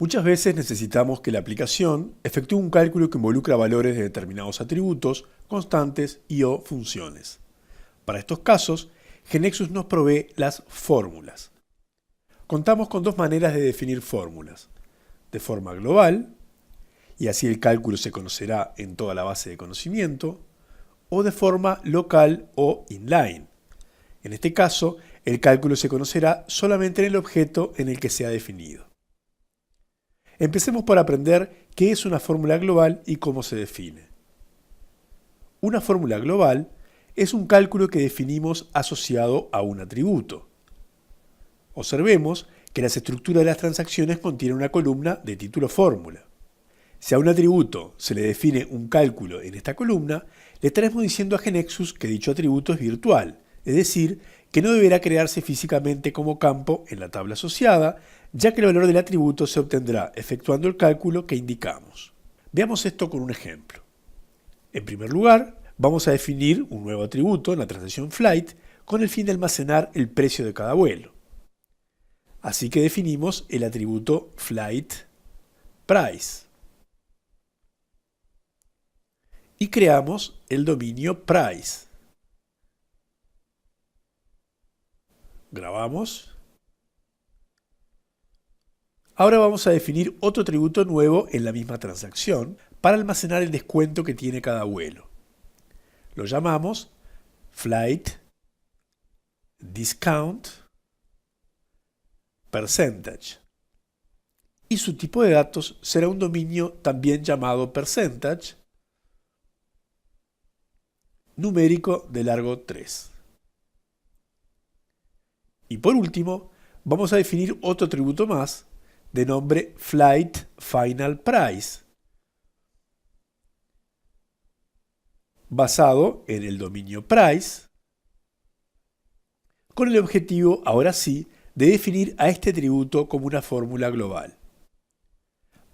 Muchas veces necesitamos que la aplicación efectúe un cálculo que involucra valores de determinados atributos, constantes y o funciones. Para estos casos, GeneXus nos provee las fórmulas. Contamos con dos maneras de definir fórmulas: de forma global, y así el cálculo se conocerá en toda la base de conocimiento, o de forma local o inline. En este caso, el cálculo se conocerá solamente en el objeto en el que se ha definido. Empecemos por aprender qué es una fórmula global y cómo se define. Una fórmula global es un cálculo que definimos asociado a un atributo. Observemos que las estructuras de las transacciones contienen una columna de título fórmula. Si a un atributo se le define un cálculo en esta columna, le estaremos diciendo a GeneXus que dicho atributo es virtual, es decir, que no deberá crearse físicamente como campo en la tabla asociada, ya que el valor del atributo se obtendrá efectuando el cálculo que indicamos. Veamos esto con un ejemplo. En primer lugar, vamos a definir un nuevo atributo en la transacción flight con el fin de almacenar el precio de cada vuelo. Así que definimos el atributo flight price y creamos el dominio price. Grabamos. Ahora vamos a definir otro atributo nuevo en la misma transacción para almacenar el descuento que tiene cada vuelo. Lo llamamos flight discount percentage. Y su tipo de datos será un dominio también llamado percentage numérico de largo 3. Y por último, vamos a definir otro atributo más de nombre flight final price, basado en el dominio price, con el objetivo, ahora sí, de definir a este atributo como una fórmula global.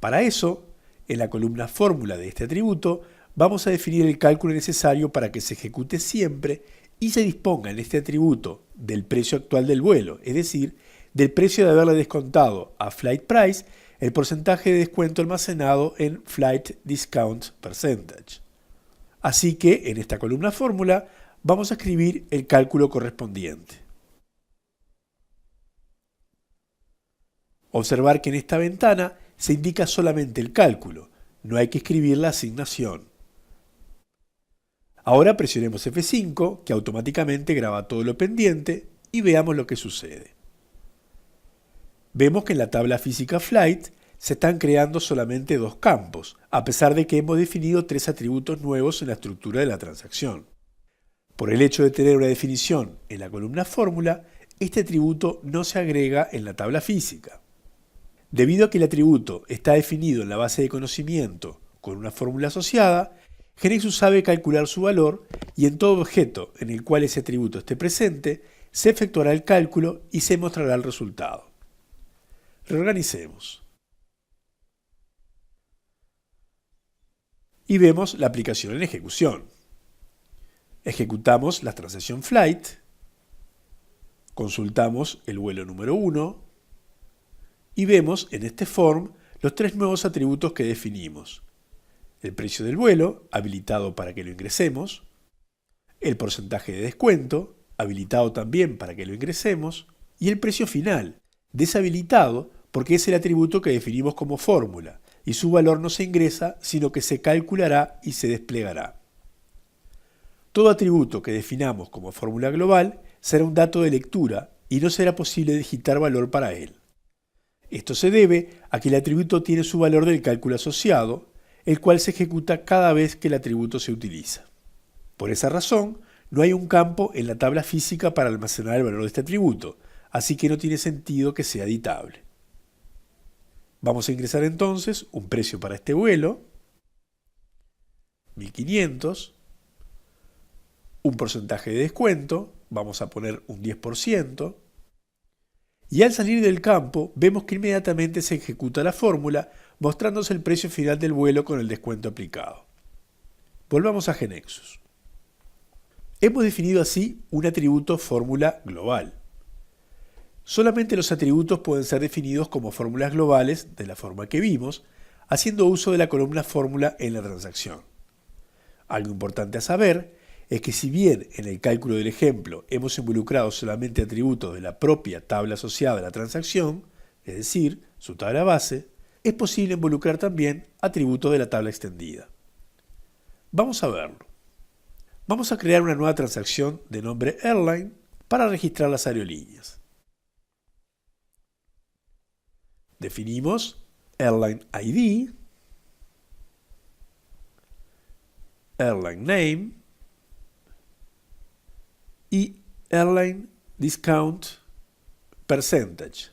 Para eso, en la columna fórmula de este atributo, vamos a definir el cálculo necesario para que se ejecute siempre y se disponga en este atributo del precio actual del vuelo, es decir, del precio de haberle descontado a flight price el porcentaje de descuento almacenado en flight discount percentage. Así que en esta columna fórmula vamos a escribir el cálculo correspondiente. Observar que en esta ventana se indica solamente el cálculo, no hay que escribir la asignación. Ahora presionemos F5, que automáticamente graba todo lo pendiente, y veamos lo que sucede. Vemos que en la tabla física flight se están creando solamente dos campos, a pesar de que hemos definido tres atributos nuevos en la estructura de la transacción. Por el hecho de tener una definición en la columna fórmula, este atributo no se agrega en la tabla física. Debido a que el atributo está definido en la base de conocimiento con una fórmula asociada, GeneXus sabe calcular su valor y en todo objeto en el cual ese atributo esté presente, se efectuará el cálculo y se mostrará el resultado. Reorganicemos. Y vemos la aplicación en ejecución. Ejecutamos la transacción flight, consultamos el vuelo número 1 y vemos en este form los tres nuevos atributos que definimos. El precio del vuelo, habilitado para que lo ingresemos, el porcentaje de descuento, habilitado también para que lo ingresemos, y el precio final, deshabilitado porque es el atributo que definimos como fórmula, y su valor no se ingresa, sino que se calculará y se desplegará. Todo atributo que definamos como fórmula global será un dato de lectura y no será posible digitar valor para él. Esto se debe a que el atributo tiene su valor del cálculo asociado, el cual se ejecuta cada vez que el atributo se utiliza. Por esa razón, no hay un campo en la tabla física para almacenar el valor de este atributo, así que no tiene sentido que sea editable. Vamos a ingresar entonces un precio para este vuelo, 1500, un porcentaje de descuento, vamos a poner un 10%, y al salir del campo vemos que inmediatamente se ejecuta la fórmula mostrándose el precio final del vuelo con el descuento aplicado. Volvamos a GeneXus. Hemos definido así un atributo fórmula global. Solamente los atributos pueden ser definidos como fórmulas globales de la forma que vimos, haciendo uso de la columna fórmula en la transacción. Algo importante a saber es que si bien en el cálculo del ejemplo hemos involucrado solamente atributos de la propia tabla asociada a la transacción, es decir, su tabla base, es posible involucrar también atributos de la tabla extendida. Vamos a verlo. Vamos a crear una nueva transacción de nombre Airline para registrar las aerolíneas. Definimos Airline ID, Airline Name y Airline Discount Percentage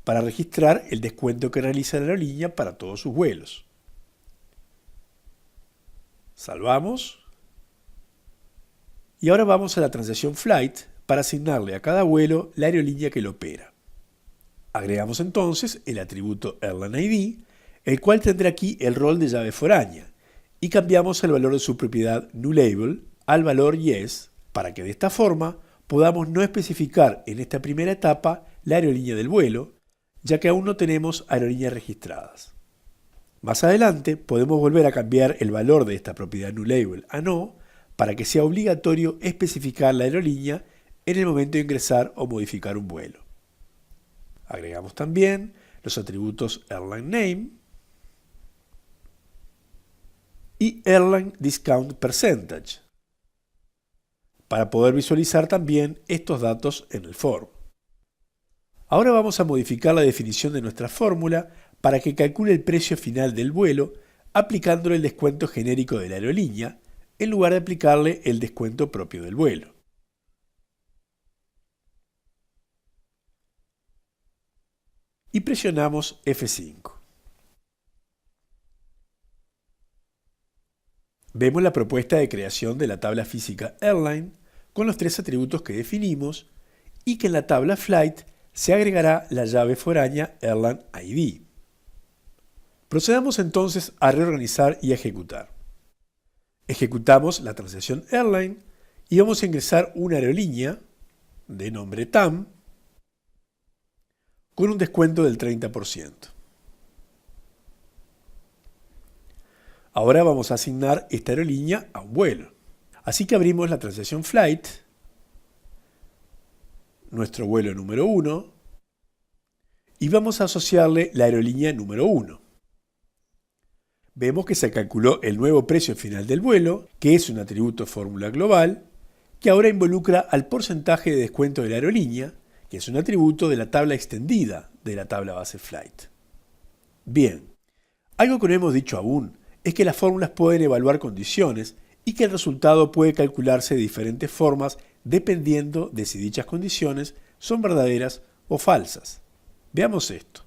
para registrar el descuento que realiza la aerolínea para todos sus vuelos. Salvamos. Y ahora vamos a la transacción Flight para asignarle a cada vuelo la aerolínea que lo opera. Agregamos entonces el atributo Airline ID, el cual tendrá aquí el rol de llave foránea, y cambiamos el valor de su propiedad NewLabel al valor Yes, para que de esta forma podamos no especificar en esta primera etapa la aerolínea del vuelo, ya que aún no tenemos aerolíneas registradas. Más adelante podemos volver a cambiar el valor de esta propiedad NewLabel a No, para que sea obligatorio especificar la aerolínea en el momento de ingresar o modificar un vuelo. Agregamos también los atributos Airline Name y Airline Discount Percentage para poder visualizar también estos datos en el form. Ahora vamos a modificar la definición de nuestra fórmula para que calcule el precio final del vuelo aplicándole el descuento genérico de la aerolínea en lugar de aplicarle el descuento propio del vuelo. Y presionamos F5. Vemos la propuesta de creación de la tabla física Airline con los tres atributos que definimos y que en la tabla Flight se agregará la llave foránea Airline ID. Procedamos entonces a reorganizar y a ejecutar. Ejecutamos la transacción Airline y vamos a ingresar una aerolínea de nombre TAM con un descuento del 30%. Ahora vamos a asignar esta aerolínea a un vuelo. Así que abrimos la transacción Flight, nuestro vuelo número 1, y vamos a asociarle la aerolínea número 1. Vemos que se calculó el nuevo precio final del vuelo, que es un atributo fórmula global, que ahora involucra al porcentaje de descuento de la aerolínea, que es un atributo de la tabla extendida de la tabla base Flight. Bien, algo que no hemos dicho aún es que las fórmulas pueden evaluar condiciones y que el resultado puede calcularse de diferentes formas dependiendo de si dichas condiciones son verdaderas o falsas. Veamos esto.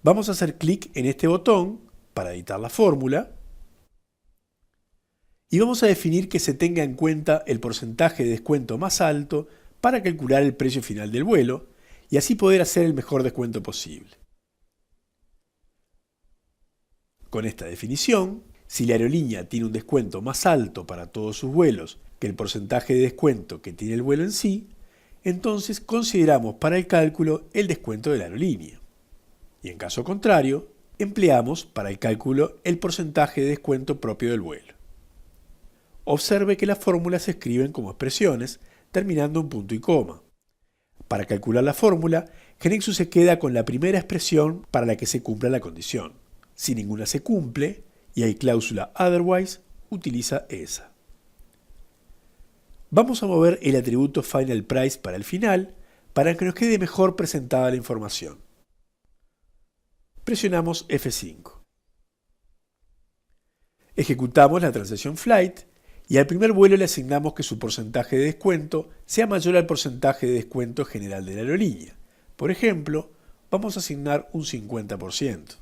Vamos a hacer clic en este botón para editar la fórmula y vamos a definir que se tenga en cuenta el porcentaje de descuento más alto para calcular el precio final del vuelo y así poder hacer el mejor descuento posible. Con esta definición, si la aerolínea tiene un descuento más alto para todos sus vuelos que el porcentaje de descuento que tiene el vuelo en sí, entonces consideramos para el cálculo el descuento de la aerolínea. Y en caso contrario, empleamos para el cálculo el porcentaje de descuento propio del vuelo. Observe que las fórmulas se escriben como expresiones, terminando en punto y coma. Para calcular la fórmula, GeneXus se queda con la primera expresión para la que se cumpla la condición. Si ninguna se cumple y hay cláusula otherwise, utiliza esa. Vamos a mover el atributo final price para el final para que nos quede mejor presentada la información. Presionamos F5. Ejecutamos la transacción Flight y al primer vuelo le asignamos que su porcentaje de descuento sea mayor al porcentaje de descuento general de la aerolínea. Por ejemplo, vamos a asignar un 50%.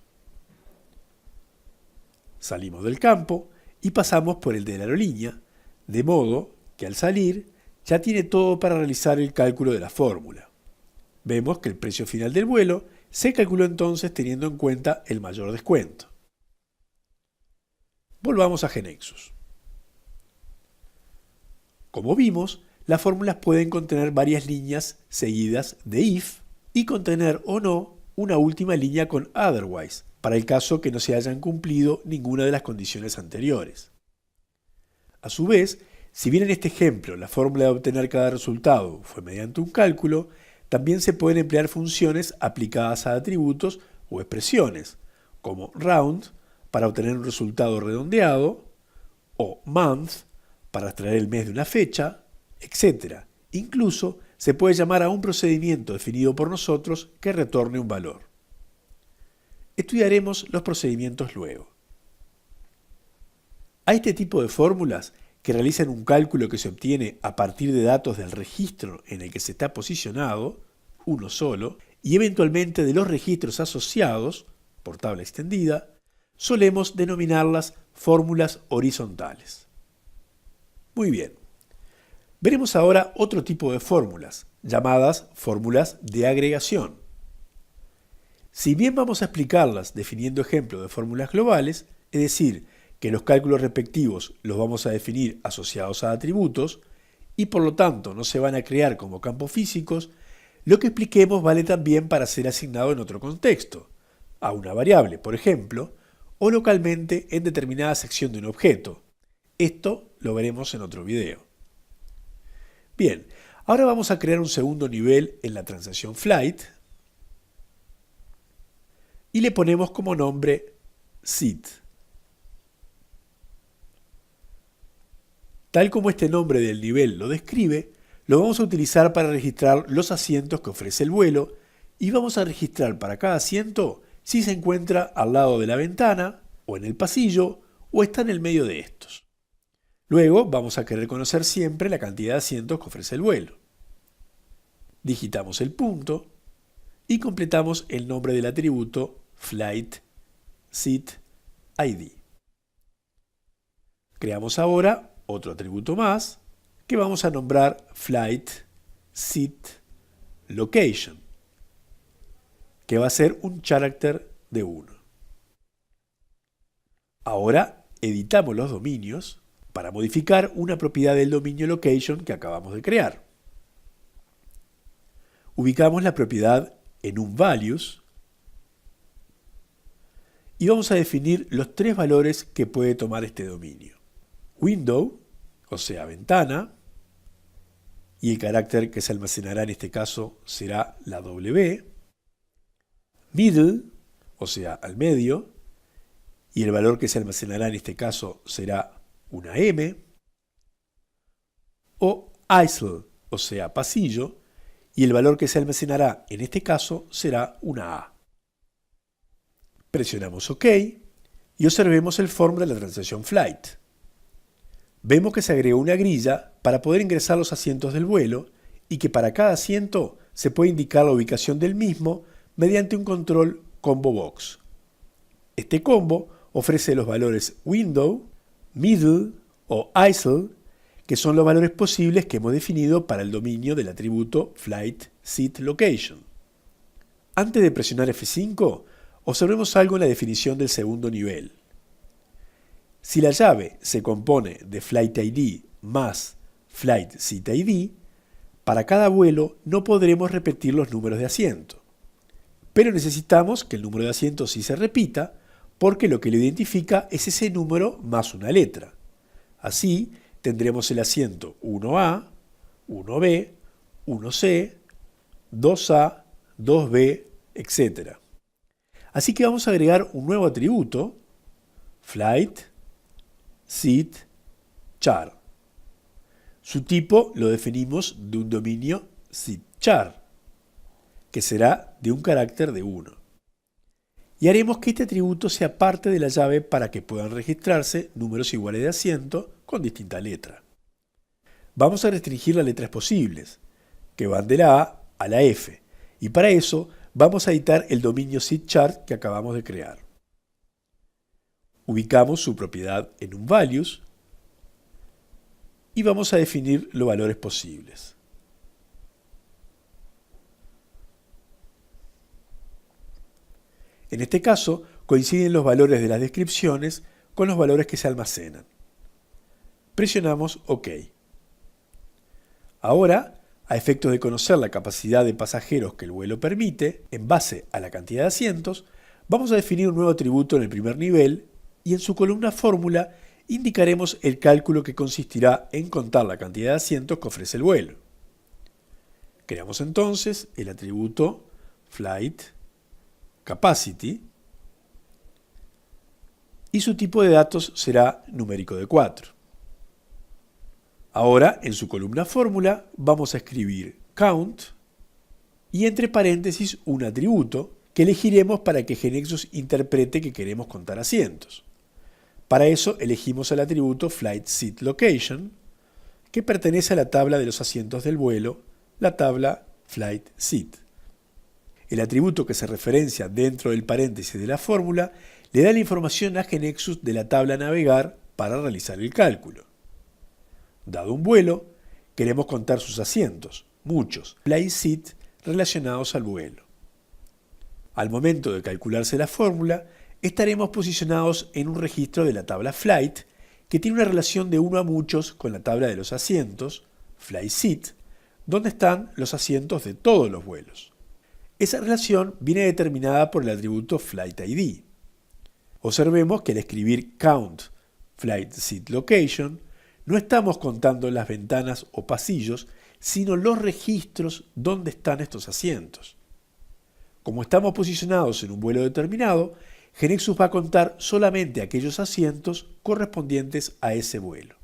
Salimos del campo y pasamos por el de la aerolínea, de modo que al salir ya tiene todo para realizar el cálculo de la fórmula. Vemos que el precio final del vuelo se calculó entonces teniendo en cuenta el mayor descuento. Volvamos a GeneXus. Como vimos, las fórmulas pueden contener varias líneas seguidas de if y contener o no una última línea con otherwise, para el caso que no se hayan cumplido ninguna de las condiciones anteriores. A su vez, si bien en este ejemplo la fórmula de obtener cada resultado fue mediante un cálculo, también se pueden emplear funciones aplicadas a atributos o expresiones, como round para obtener un resultado redondeado, o month para extraer el mes de una fecha, etc. Incluso se puede llamar a un procedimiento definido por nosotros que retorne un valor. Estudiaremos los procedimientos luego. A este tipo de fórmulas que realizan un cálculo que se obtiene a partir de datos del registro en el que se está posicionado, uno solo, y eventualmente de los registros asociados, por tabla extendida, solemos denominarlas fórmulas horizontales. Muy bien. Veremos ahora otro tipo de fórmulas, llamadas fórmulas de agregación. Si bien vamos a explicarlas definiendo ejemplos de fórmulas globales, es decir, que los cálculos respectivos los vamos a definir asociados a atributos y por lo tanto no se van a crear como campos físicos, lo que expliquemos vale también para ser asignado en otro contexto, a una variable, por ejemplo, o localmente en determinada sección de un objeto. Esto lo veremos en otro video. Bien, ahora vamos a crear un segundo nivel en la transacción flight y le ponemos como nombre sit. Tal como este nombre del nivel lo describe, lo vamos a utilizar para registrar los asientos que ofrece el vuelo y vamos a registrar para cada asiento si se encuentra al lado de la ventana, o en el pasillo, o está en el medio de estos. Luego vamos a querer conocer siempre la cantidad de asientos que ofrece el vuelo. Digitamos el punto y completamos el nombre del atributo Flight Seat ID. Creamos ahora otro atributo más que vamos a nombrar Flight Seat Location, que va a ser un carácter de 1. Ahora editamos los dominios para modificar una propiedad del dominio location que acabamos de crear. Ubicamos la propiedad en un values y vamos a definir los tres valores que puede tomar este dominio. Window, o sea ventana, y el carácter que se almacenará en este caso será la W. Middle, o sea al medio, y el valor que se almacenará en este caso será una M. O aisle, o sea pasillo, y el valor que se almacenará en este caso será una A. Presionamos OK y observemos el form de la transacción flight. Vemos que se agregó una grilla para poder ingresar los asientos del vuelo y que para cada asiento se puede indicar la ubicación del mismo mediante un control combo box. Este combo ofrece los valores window, middle o aisle, que son los valores posibles que hemos definido para el dominio del atributo Flight Seat Location. Antes de presionar F5, observemos algo en la definición del segundo nivel. Si la llave se compone de Flight ID más Flight Seat ID, para cada vuelo no podremos repetir los números de asiento. Pero necesitamos que el número de asientos sí se repita, porque lo que lo identifica es ese número más una letra. Así tendremos el asiento 1A, 1B, 1C, 2A, 2B, etc. Así que vamos a agregar un nuevo atributo, Flight Seat Char. Su tipo lo definimos de un dominio SeatChar, que será de un carácter de 1. Y haremos que este atributo sea parte de la llave para que puedan registrarse números iguales de asiento con distinta letra. Vamos a restringir las letras posibles, que van de la A a la F, y para eso vamos a editar el dominio SeatChar que acabamos de crear. Ubicamos su propiedad en un values y vamos a definir los valores posibles. En este caso, coinciden los valores de las descripciones con los valores que se almacenan. Presionamos OK. Ahora, a efectos de conocer la capacidad de pasajeros que el vuelo permite, en base a la cantidad de asientos, vamos a definir un nuevo atributo en el primer nivel y en su columna fórmula indicaremos el cálculo que consistirá en contar la cantidad de asientos que ofrece el vuelo. Creamos entonces el atributo Flight Capacity y su tipo de datos será numérico de 4. Ahora, en su columna fórmula, vamos a escribir count y entre paréntesis un atributo que elegiremos para que GeneXus interprete que queremos contar asientos. Para eso elegimos el atributo Flight Seat Location, que pertenece a la tabla de los asientos del vuelo, la tabla Flight Seat. El atributo que se referencia dentro del paréntesis de la fórmula le da la información a GeneXus de la tabla a navegar para realizar el cálculo. Dado un vuelo, queremos contar sus asientos, muchos, Flight Seat relacionados al vuelo. Al momento de calcularse la fórmula, estaremos posicionados en un registro de la tabla Flight que tiene una relación de 1 a muchos con la tabla de los asientos, Flight Seat, donde están los asientos de todos los vuelos. Esa relación viene determinada por el atributo Flight ID. Observemos que al escribir count Flight Seat Location, no estamos contando las ventanas o pasillos, sino los registros donde están estos asientos. Como estamos posicionados en un vuelo determinado, GeneXus va a contar solamente aquellos asientos correspondientes a ese vuelo.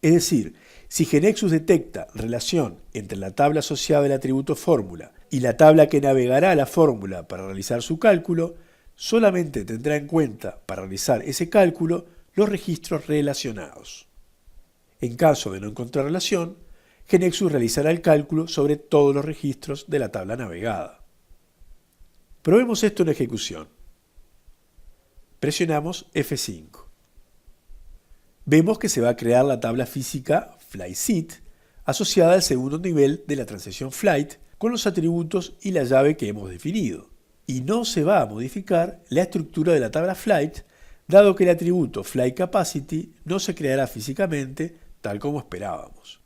Es decir, si GeneXus detecta relación entre la tabla asociada del atributo fórmula y la tabla que navegará a la fórmula para realizar su cálculo, solamente tendrá en cuenta para realizar ese cálculo los registros relacionados. En caso de no encontrar relación, GeneXus realizará el cálculo sobre todos los registros de la tabla navegada. Probemos esto en ejecución. Presionamos F5. Vemos que se va a crear la tabla física Flight Seat asociada al segundo nivel de la transición Flight con los atributos y la llave que hemos definido. Y no se va a modificar la estructura de la tabla Flight, dado que el atributo Flight Capacity no se creará físicamente tal como esperábamos.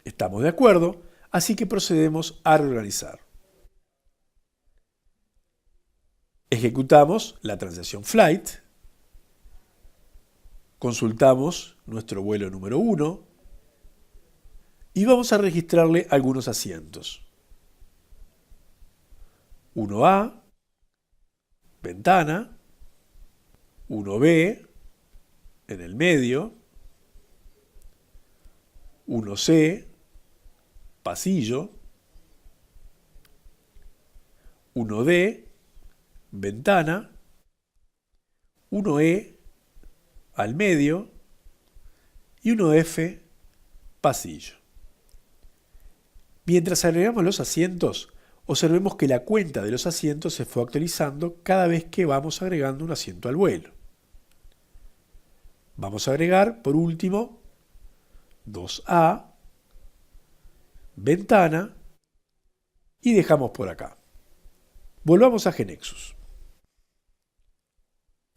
Estamos de acuerdo, así que procedemos a reorganizar. Ejecutamos la transacción Flight, consultamos nuestro vuelo número 1 y vamos a registrarle algunos asientos. 1A, ventana, 1B, en el medio, 1C, pasillo, 1D, ventana, 1E, al medio, y 1F, pasillo. Mientras agregamos los asientos, observemos que la cuenta de los asientos se fue actualizando cada vez que vamos agregando un asiento al vuelo. Vamos a agregar, por último, 2A, ventana, y dejamos por acá. Volvamos a GeneXus.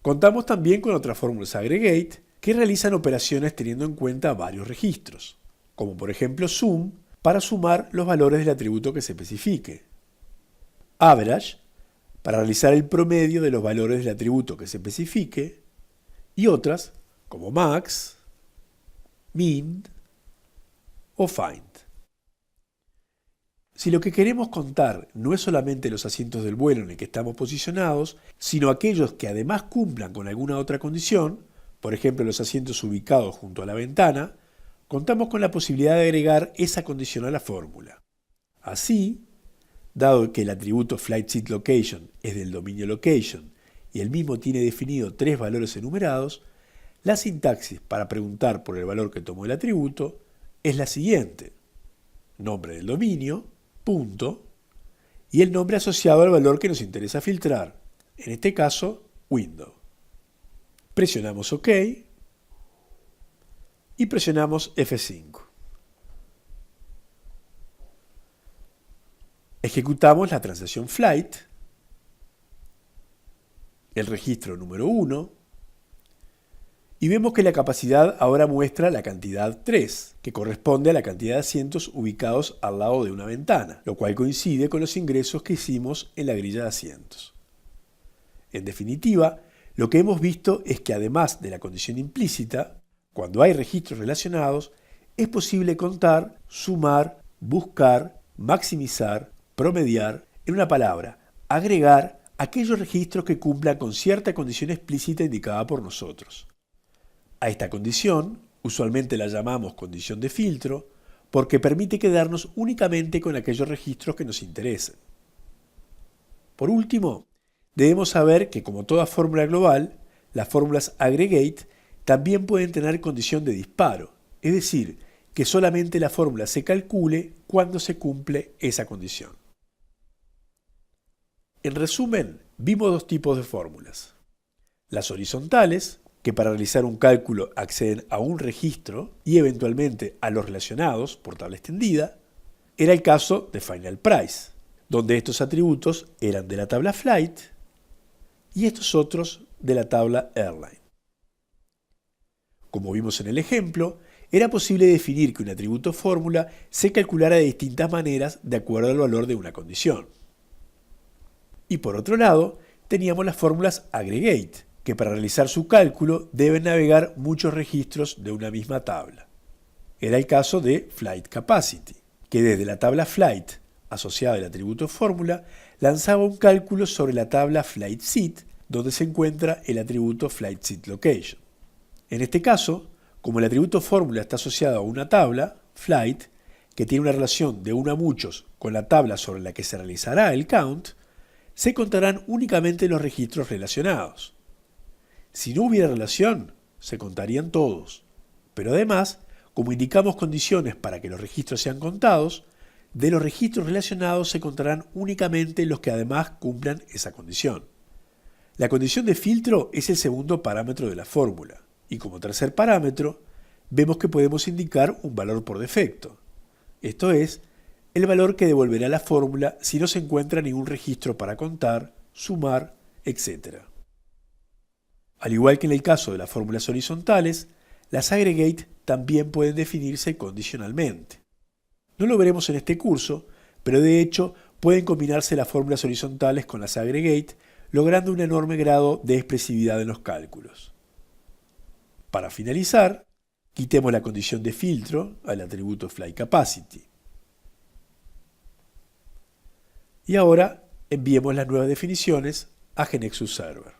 Contamos también con otras fórmulas aggregate que realizan operaciones teniendo en cuenta varios registros, como por ejemplo sum para sumar los valores del atributo que se especifique, average para realizar el promedio de los valores del atributo que se especifique, y otras como max, min o find. Si lo que queremos contar no es solamente los asientos del vuelo en el que estamos posicionados, sino aquellos que además cumplan con alguna otra condición, por ejemplo los asientos ubicados junto a la ventana, contamos con la posibilidad de agregar esa condición a la fórmula. Así, dado que el atributo Flight Seat Location es del dominio Location y el mismo tiene definido 3 valores enumerados, la sintaxis para preguntar por el valor que tomó el atributo es la siguiente: nombre del dominio, punto, y el nombre asociado al valor que nos interesa filtrar, en este caso, window. Presionamos OK y presionamos F5. Ejecutamos la transacción Flight, el registro número 1, Y vemos que la capacidad ahora muestra la cantidad 3, que corresponde a la cantidad de asientos ubicados al lado de una ventana, lo cual coincide con los ingresos que hicimos en la grilla de asientos. En definitiva, lo que hemos visto es que además de la condición implícita, cuando hay registros relacionados, es posible contar, sumar, buscar, maximizar, promediar, en una palabra, agregar aquellos registros que cumplan con cierta condición explícita indicada por nosotros. A esta condición, usualmente la llamamos condición de filtro, porque permite quedarnos únicamente con aquellos registros que nos interesen. Por último, debemos saber que como toda fórmula global, las fórmulas aggregate también pueden tener condición de disparo, es decir, que solamente la fórmula se calcule cuando se cumple esa condición. En resumen, vimos dos tipos de fórmulas. Las horizontales, que para realizar un cálculo acceden a un registro y eventualmente a los relacionados por tabla extendida, era el caso de Final Price, donde estos atributos eran de la tabla Flight y estos otros de la tabla Airline. Como vimos en el ejemplo, era posible definir que un atributo fórmula se calculara de distintas maneras de acuerdo al valor de una condición. Y por otro lado, teníamos las fórmulas aggregate, que para realizar su cálculo deben navegar muchos registros de una misma tabla. Era el caso de Flight Capacity, que desde la tabla Flight, asociada al atributo fórmula, lanzaba un cálculo sobre la tabla Flight Seat, donde se encuentra el atributo Flight Seat Location. En este caso, como el atributo fórmula está asociado a una tabla, Flight, que tiene una relación de 1 a muchos con la tabla sobre la que se realizará el count, se contarán únicamente los registros relacionados. Si no hubiera relación, se contarían todos. Pero además, como indicamos condiciones para que los registros sean contados, de los registros relacionados se contarán únicamente los que además cumplan esa condición. La condición de filtro es el segundo parámetro de la fórmula, y como tercer parámetro, vemos que podemos indicar un valor por defecto. Esto es, el valor que devolverá la fórmula si no se encuentra ningún registro para contar, sumar, etc. Al igual que en el caso de las fórmulas horizontales, las aggregate también pueden definirse condicionalmente. No lo veremos en este curso, pero de hecho pueden combinarse las fórmulas horizontales con las aggregate, logrando un enorme grado de expresividad en los cálculos. Para finalizar, quitemos la condición de filtro al atributo Flight Capacity. Y ahora enviemos las nuevas definiciones a GeneXus Server.